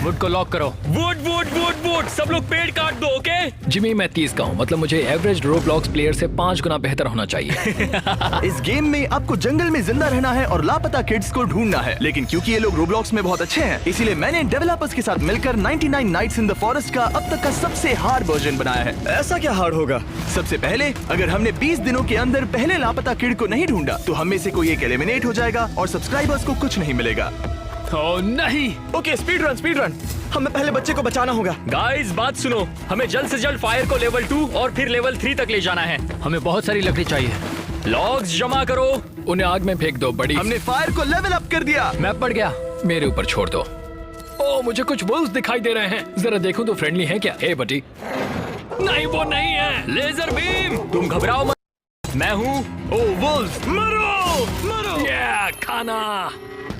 Would को lock करो। Would would would would, सब लोग पेड़ काट दो, ओके? जिमी मैं 30 का हूँ, मतलब मुझे एवरेज रोब्लॉक्स प्लेयर से 5 गुना बेहतर होना चाहिए। इस गेम में आपको जंगल में जिंदा रहना है और लापता किड्स को ढूंढना है, लेकिन क्योंकि ये लोग रोब्लॉक्स में बहुत अच्छे हैं, इसीलिए मैंने डेवलपर्स के साथ मिलकर 99 नाइट्स इन द फॉरेस्ट का अब तक का सबसे हार्ड वर्जन बनाया है। ऐसा क्या हार्ड होगा? सबसे पहले अगर हमने 20 दिनों के अंदर पहले लापता किड को नहीं ढूंढा तो हम में से कोई एक एलिमिनेट हो जाएगा और सब्सक्राइबर्स को कुछ नहीं मिलेगा। ओह नहीं। Okay, speed run. हमें पहले बच्चे को बचाना होगा। गाइस बात सुनो, हमें जल्द से जल्द फायर को लेवल 2 और फिर लेवल 3 तक ले जाना है। हमें बहुत सारी लकड़ी चाहिए। लॉग्स जमा करो। उन्हें आग में फेंक दो बड़ी। हमने फायर को लेवल अप कर दिया। मैं पड़ गया, मेरे ऊपर छोड़ दो। ओह मुझे कुछ वुल्व्स दिखाई दे रहे हैं, जरा देखूं तो फ्रेंडली है क्या? हे बटी। नहीं वो नहीं है। लेजर बीम, तुम घबराओ मत, मैं हूँ। ओह वुल्व्स, मरो। ये खाना।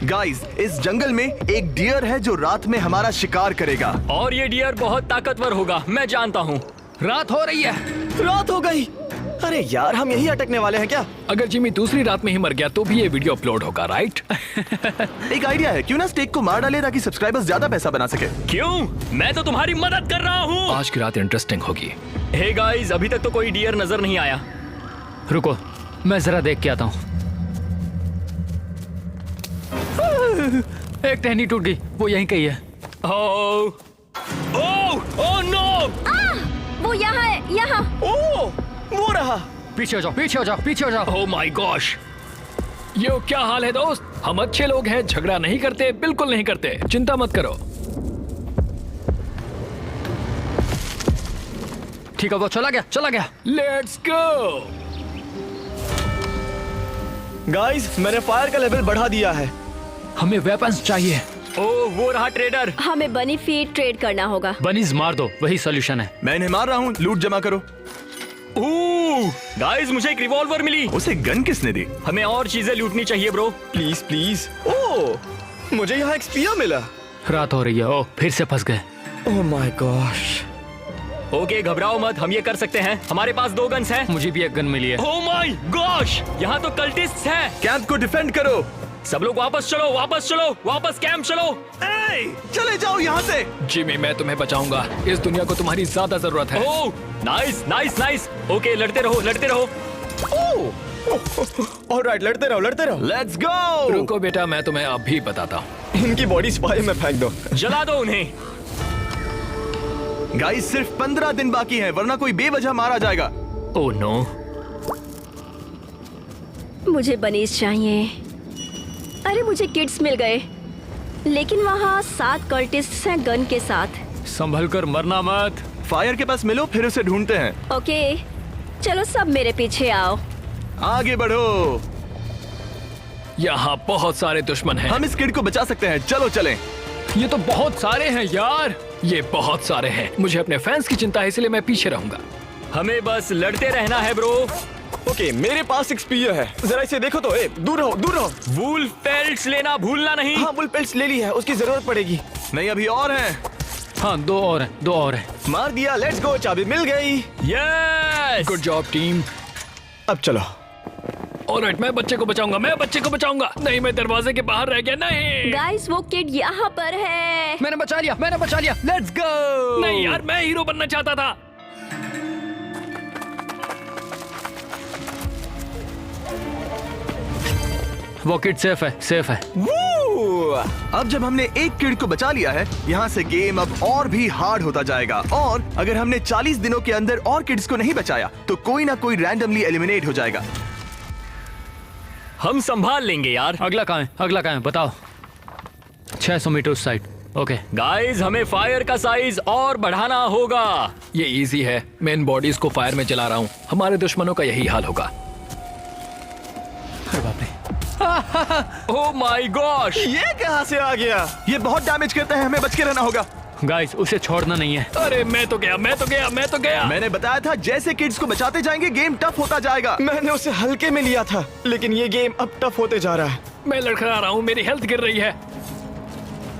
गाइस इस जंगल में एक डियर है जो रात में हमारा शिकार करेगा। और ये डियर बहुत ताकतवर होगा, मैं जानता हूँ। रात हो रही है। रात हो गई। अरे यार, हम यही अटकने वाले हैं क्या? अगर जिमी दूसरी रात में ही मर गया तो भी ये वीडियो अपलोड होगा, राइट? एक आइडिया है, क्यों ना स्टेक को मार डाले ताकि सब्सक्राइबर्स ज्यादा पैसा बना सके। क्यों? मैं तो तुम्हारी मदद कर रहा हूँ। आज की रात इंटरेस्टिंग होगी। हे गाइस, अभी तक तो कोई डियर नजर नहीं आया। रुको, मैं जरा देख के आता हूँ। एक टहनी टूट गई, वो यहीं कहीं है। Oh no! वो यहाँ है, यहाँ। ओह, वो रहा। पीछे हो जाओ, पीछे हो जाओ, पीछे हो जाओ। Oh my gosh! यो क्या हाल है दोस्त? हम अच्छे लोग हैं, झगड़ा नहीं करते, बिल्कुल नहीं करते, चिंता मत करो। ठीक है, वो चला गया। Let's go. गाइस, मैंने फायर का लेवल बढ़ा दिया है। हमें वेपन्स चाहिए। ओह वो रहा ट्रेडर। हमें बनी फीड ट्रेड करना होगा। बनीज मार दो, वही सोल्यूशन है। मैं इन्हें मार रहा हूँ, लूट जमा करो। गाइस मुझे एक रिवॉल्वर मिली। उसे गन किसने दी? हमें और चीजें लूटनी चाहिए ब्रो। प्लीज। ओह, मुझे यहाँ एक स्पीयर मिला। रात हो रही है। ओह फिर से फंस गए। Oh my gosh. ओके घबराओ मत, हम ये कर सकते हैं। हमारे पास 2 गन्स हैं। मुझे भी एक गन मिली है। ओह माय गॉश, यहाँ तो कल्टिस्ट्स हैं। कैंप को डिफेंड करो। सब लोग वापस चलो, वापस कैंप चलो। चले जाओ यहाँ से। जिमी मैं तुम्हें बचाऊंगा, इस दुनिया को तुम्हारी ज्यादा जरूरत है। Oh nice. ओके लड़ते रहो। ऑलराइट, लड़ते रहो। Let's go. रुको बेटा, मैं तुम्हें अभी बताता हूँ। इनकी बॉडी स्पाई में फेंक दो। जला दो उन्हें। गाइस सिर्फ 15 दिन बाकी है, वरना कोई बेवजह मारा जाएगा। Oh no. मुझे बनीज चाहिए। अरे मुझे किड्स मिल गए, लेकिन वहाँ 7 कल्टिस्ट्स हैं गन के साथ। संभल कर मरना मत। फायर के पास मिलो, फिर उसे ढूंढते हैं। ओके चलो सब मेरे पीछे आओ। आगे बढ़ो। यहाँ बहुत सारे दुश्मन हैं। हम इस किड को बचा सकते हैं, चलो चलें। ये तो बहुत सारे हैं यार, ये बहुत सारे हैं। मुझे अपने फैंस की चिंता है, इसलिए मैं पीछे रहूंगा। हमें बस लड़ते रहना है ब्रो। ओके, मेरे पास एक स्पीयर है, जरा इसे देखो तो। दूर रहो। वुल्फ पेल्ट्स लेना भूलना नहीं। हाँ, वुल्फ पेल्ट्स ले ली है, उसकी जरूरत पड़ेगी। नहीं अभी और हैं। हाँ 2 और हैं। मार दिया, लेट्स गो, चाबी मिल गई। Yes good job team. अब चलो। ऑलराइट, मैं बच्चे को बचाऊंगा। नहीं मैं दरवाजे के बाहर रह गया। नहीं गाइस वो किड यहाँ पर है। मैंने बचा लिया। Let's go. नहीं यार, मैं हीरो बनना चाहता था। वो किड सेफ है। अब जब हमने एक किड को बचा लिया है, यहाँ से गेम अब और भी हार्ड होता जाएगा। और अगर हमने 40 दिनों के अंदर और किड्स को नहीं बचाया तो कोई ना कोई रैंडमली एलिमिनेट हो जाएगा। हम संभाल लेंगे यार। अगला कहाँ है बताओ। 600 मीटर उस साइड। ओके गाइस हमें फायर का साइज और बढ़ाना होगा। ये इजी है, मैं इन बॉडीज को फायर में चला रहा हूँ। हमारे दुश्मनों का यही हाल होगा। अरे बाप रे। ओह माय गॉश, ये कहाँ से आ गया? ये बहुत डैमेज करते हैं, हमें बच के रहना होगा। गाइस उसे छोड़ना नहीं है। अरे मैं तो गया। मैंने बताया था जैसे किड्स को बचाते जाएंगे गेम टफ होता जाएगा। मैंने उसे हल्के में लिया था, लेकिन ये गेम अब टफ होते जा रहा है। मैं लड़खड़ा रहा हूँ, मेरी हेल्थ गिर रही है।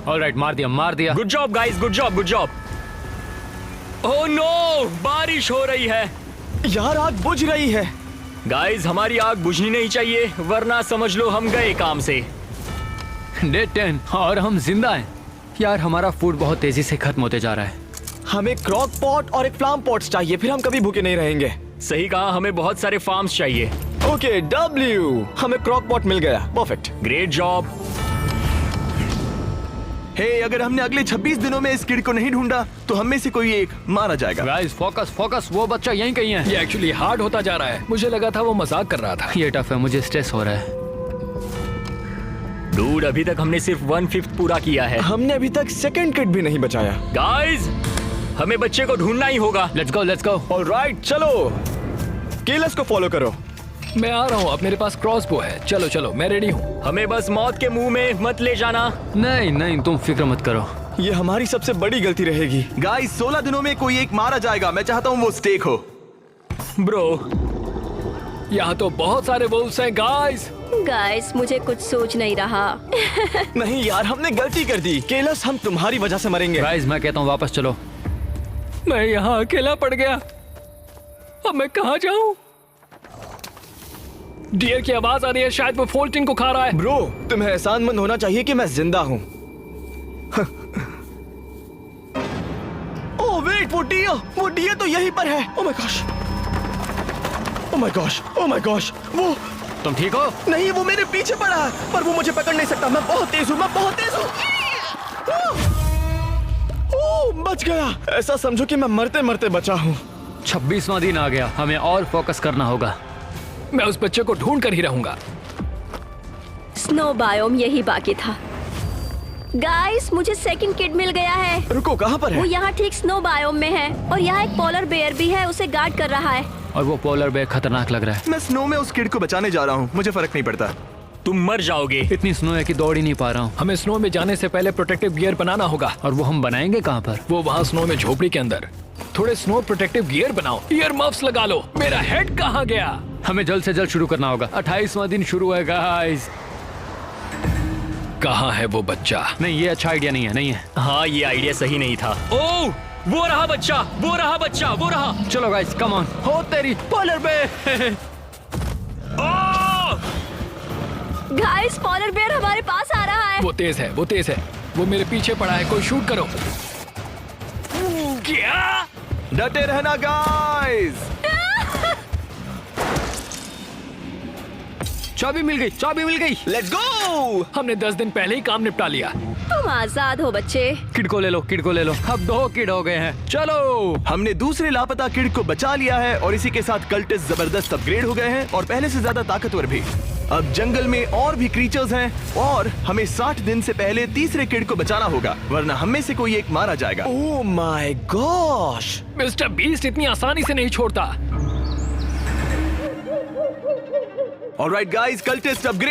ऑलराइट, मार दिया। Good job guys, good job. Oh no, बारिश हो रही है। यार आग बुझ रही है। गाइस हमारी आग बुझनी नहीं चाहिए, वरना समझ लो हम गए काम से। डे 10 और हम जिंदा हैं। यार हमारा फूड बहुत तेजी से खत्म होते जा रहा है। हमें क्रॉक पॉट और एक फ्लाम पॉट्स चाहिए, फिर हम कभी भूखे नहीं रहेंगे। सही कहा, हमें बहुत सारे फार्म्स चाहिए। ओके डब्ल्यू, हमें क्रॉक पॉट मिल गया। परफेक्ट। Great job. हे, अगर हमने अगले 26 दिनों में इस किड को नहीं ढूंढा तो हम में से कोई एक मारा जाएगा। गाइस फोकस फोकस, वो बच्चा यहीं कहीं है। ये एक्चुअली हार्ड होता जा रहा है। मुझे लगा था वो मजाक कर रहा था। ये टफ है, मुझे स्ट्रेस हो रहा है। डूड, अभी तक हमने सिर्फ 1/5 पूरा किया है। हमने अभी तक सेकंड किड भी नहीं बचाया। गाइस, हमें बच्चे को ढूंढना ही होगा। Let's go let's go. Alright, चलो केलस को फॉलो करो। मैं आ रहा हूँ, अब मेरे पास क्रॉसबो है। चलो चलो, मैं रेडी हूँ। हमें बस मौत के मुंह में मत ले जाना। नहीं नहीं, तुम फिक्र मत करो। ये हमारी सबसे बड़ी गलती रहेगी। गाइस, 16 दिनों में कोई एक मारा जाएगा। मैं चाहता हूँ वो स्टेक हो। ब्रो, यहाँ तो बहुत सारे वुल्व्स हैं गाइस। गाइस, मुझे कुछ सोच नहीं रहा। नहीं यार, हमने गलती कर दी। केलस, हम तुम्हारी वजह से मरेंगे। गाइस मैं कहता हूँ वापस चलो। मैं यहाँ अकेला पड़ गया। अब मैं कहाँ जाऊँ? डियर की आवाज आ रही है, शायद वो फोल्टिन को खा रहा है। ब्रो, तुम्हें एहसानमंद होना चाहिए कि मैं जिंदा हूँ। ओह वेट, वो डियर तो यहीं पर है। Oh my gosh, oh my gosh, oh my gosh. वो तुम ठीक हो? नहीं, वो मेरे पीछे पड़ा है, पर वो मुझे पकड़ नहीं सकता। मैं बहुत तेज हूँ, मैं बहुत तेज हूँ। ओह, बच गया। ऐसा समझो कि मैं मरते मरते बचा हूँ। 26वां दिन आ गया, हमें और फोकस करना होगा। मैं उस बच्चे को ढूंढ कर ही रहूंगा। स्नो बायोम यही बाकी था। गाइस, मुझे सेकंड किड मिल गया है। रुको, कहाँ पर वो है? यहाँ ठीक स्नो बायोम में है और यहाँ एक पोलर बेयर भी है, उसे गार्ड कर रहा है। और वो पोलर बेयर खतरनाक लग रहा है। मैं स्नो में उस किड को बचाने जा रहा हूँ। मुझे फर्क नहीं पड़ता। तुम मर जाओगे। इतनी स्नो है कि दौड़ ही नहीं पा रहा हूँ। हमें स्नो में जाने से पहले प्रोटेक्टिव गियर बनाना होगा। और वो हम बनाएंगे कहाँ पर? वो वहाँ स्नो में झोपड़ी के अंदर। थोड़े स्नो प्रोटेक्टिव गियर बनाओ। ईयर मफ्स लगा लो। मेरा हेड कहाँ गया? हमें जल्द से जल्द शुरू करना होगा। 28वां दिन शुरू है गाइस। कहाँ है वो बच्चा? नहीं, ये अच्छा आइडिया नहीं है, नहीं है। हाँ, ये आइडिया सही नहीं था। ओह, वो रहा बच्चा, वो रहा बच्चा, वो रहा। चलो गाइस, कम ऑन। हो तेरी polar bear. Guys, polar bear हमारे पास आ रहा है। वो तेज है, वो तेज है। वो मेरे पीछे पड़ा है। कोई शूट करो। क्या? डटे रहना गाइस। चाबी मिल गई, चाबी मिल गई। Let's go. हमने 10 दिन पहले ही काम निपटा लिया। तुम आजाद हो बच्चे। किड को ले लो, किड को ले लो। अब 2 किड हो गए हैं। चलो। हमने दूसरे लापता किड को बचा लिया है और इसी के साथ कल्टिस्ट जबरदस्त अपग्रेड हो गए हैं और पहले से ज्यादा ताकतवर भी। अब जंगल में और भी क्रीचर्स हैं और हमें 60 दिन से पहले तीसरे किड को बचाना होगा, वरना हम में से कोई एक मारा जाएगा। Oh my gosh. Mister beast इतनी आसानी से नहीं छोड़ता। Alright guys, cultist upgrade